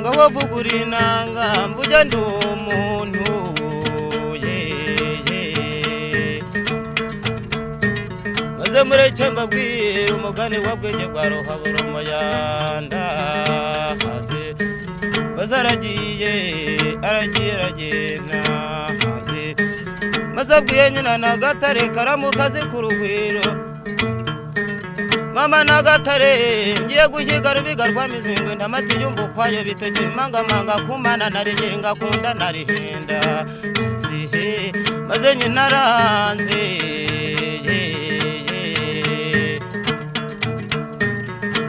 Ngawavugura inanga mvuge ndi umuntu maze mureke mbabwire umugani w'ubwenge bwa ruhabura umuyanda haze bazaragiye aragenda haze maze abwiye nyina Nagatare karamukazi ku rugwiro mama Nagatare ngiye guhiga rubiga rwa mizingwe ntamati yumbu kwayo biteke mangamanga kumana narigera ngakunda narihinda sihe maze nyina aranze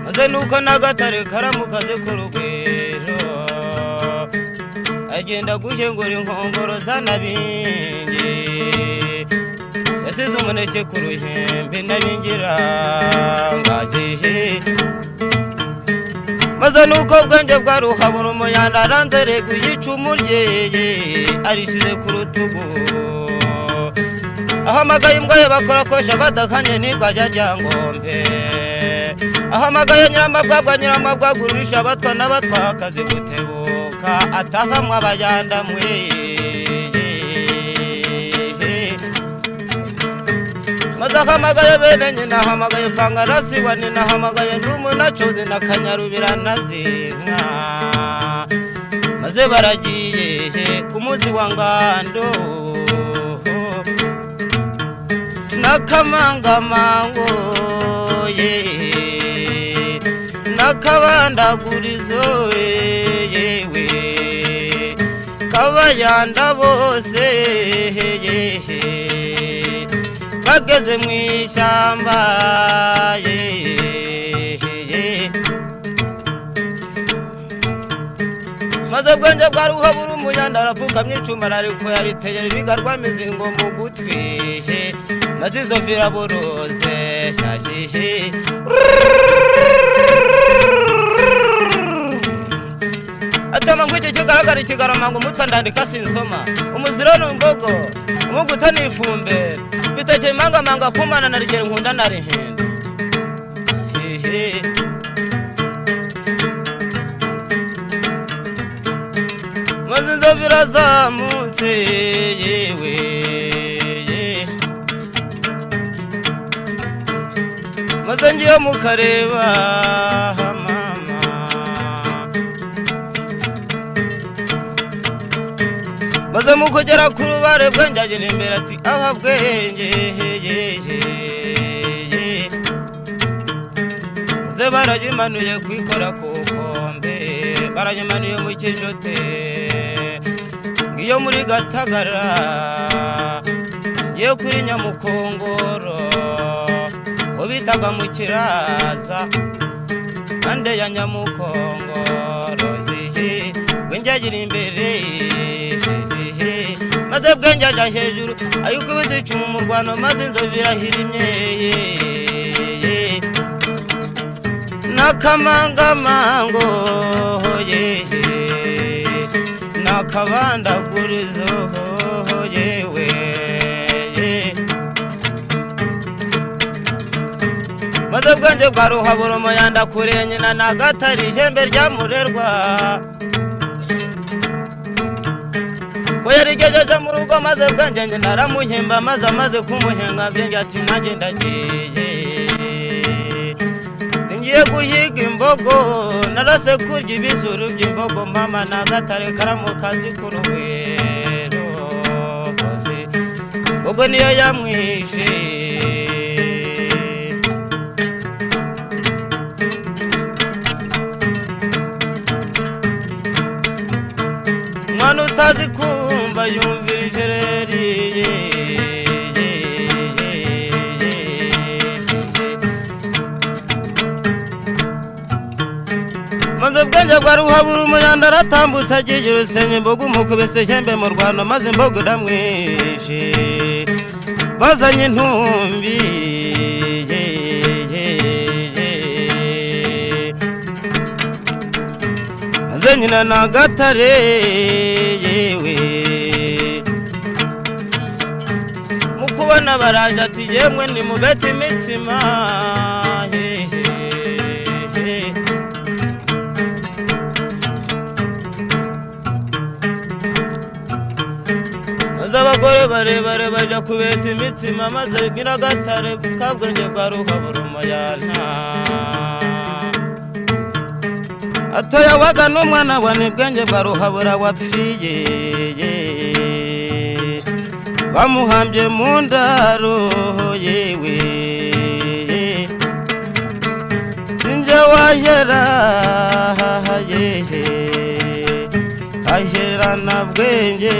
maze nuko Nagatare karamukaze ku rugwiro agenda guhengura inkongoro zanabinge yasize umuneke ku ruhembe nabingira ngajehe maze nuko bwenge bwa ruhabura umuyanda aranze guyicumu ryeye arishize ku rutugu ahamagaye imbwa ye bakora kosha badakanye nibwajya ryangombe ahamagaye nyiramabwabwa gurisha abatwa n'abatwakazi gutebuka atakamwa abayanda mwe maze ahamagaye bene nyina ahamagaye Pangarasi wa nina ahamagaye Ndumunacoze na Kanyarubira na Zinka maze baragiye ku muzi wa Ngando n'akamangamango n'akabandagurizo yewe kabayanda bose bageze mu ishyamba maze bwenge bwa ruhabura umuyanda arapfukamye icuma ariko yariteye ibiga rw'amizingo mu gutwi maze izo viraboroze shashishi atama ngo iki kigaragara ikigarama ngo umutwe ndandika sinsoma umuziro n'umbogo umuguta n'ifumbere biteke mangamanga kumana narigera nkunda narihinda maze izo virazamutse yewe maze ngiye mukareba mama maze mukugera ku rubare bwenge agenda imbere ati aha bwenge maze baragimanuye kwikora ku kombe baragimanuye mu kijote ngiyo muri Gatagara ngiye kuri Nyamukongoro bitaga mu Kiraza ande ya Nyamukongoro zihe bwenge agira imbere maze bwenge aja hejuru ayuko bizicuma mu Rwanda maze inzovu irahirimye n'akamangamango n'akabandagurizo yewe maze bwenge bwa ruhabura umuyanda kure nyina Nagatare ihembe rya Murerwa ko yarigejeje mu rugo maze bwenge nyina aramuhemba maze amaze kumuhenga bwenge ati nanjye ndagiye ngiye guhiga imbogo narase kurya ibizuru by'imbogo mama Nagatare karamukazi ku rugwiro ubwo niyo yamwishe mwana utazi kumva yumvira ijereri maze bwenge bwa ruhabura umuyanda aratambutse agiye urusenye imbogo umukubise ihembe mu Rwanda maze imbogo iramwishe bazanye intumbi maze nyina Nagatare yewe kumubona baraje ati yemwe ni mubete imitsima maze abagore barebare baja kubeta imitsima maze Nyiragatare kabwenge bwa Ruhabura umuyanta atoyawaga n'umwana wa Nibwenge bwa Ruhabura wapfiye bamuhambye mu ndaro yewe sinje wahera yehe ahera na Bwenge